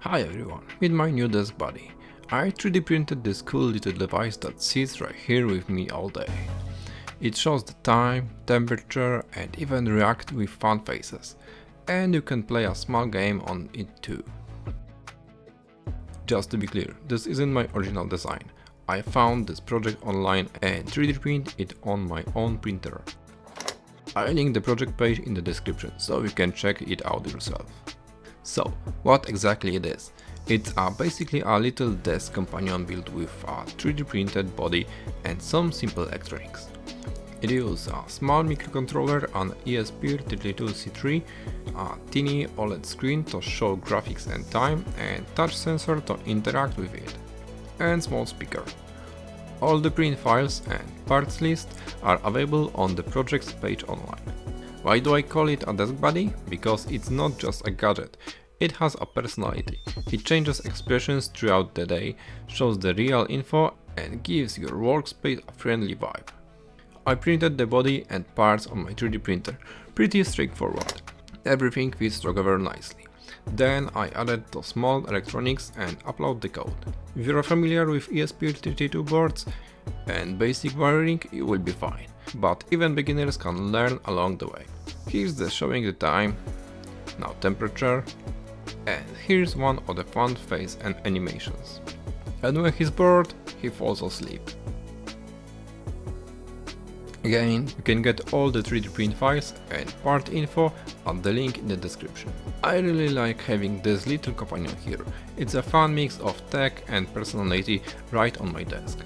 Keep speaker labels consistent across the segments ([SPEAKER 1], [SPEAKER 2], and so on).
[SPEAKER 1] Hi everyone, with my new desk buddy, I 3D printed this cool little device that sits right here with me all day. It shows the time, temperature and even reacts with fun faces. And you can play a small game on it too. Just to be clear, this isn't my original design. I found this project online and 3D print it on my own printer. I'll link the project page in the description so you can check it out yourself. So, what exactly it is? It's basically a little desk companion built with a 3D printed body and some simple electronics. It uses a small microcontroller, an ESP32 a tiny OLED screen to show graphics and time, and touch sensor to interact with it, and small speaker. All the print files and parts list are available on the project's page online. Why do I call it a desk buddy? Because it's not just a gadget, it has a personality. It changes expressions throughout the day, shows the real info and gives your workspace a friendly vibe. I printed the body and parts on my 3D printer, pretty straightforward. Everything fits together nicely. Then I added the small electronics and upload the code. If you're familiar with ESP32 boards and basic wiring, you will be fine. But even beginners can learn along the way. Here's the showing the time, now temperature, and here's one of the fun face and animations. And when he's bored, he falls asleep. Again, you can get all the 3D print files and part info at the link in the description. I really like having this little companion here. It's a fun mix of tech and personality right on my desk.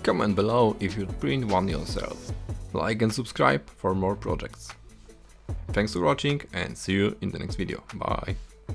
[SPEAKER 1] Comment below if you'd print one yourself. Like and subscribe for more projects. Thanks for watching and see you in the next video. Bye!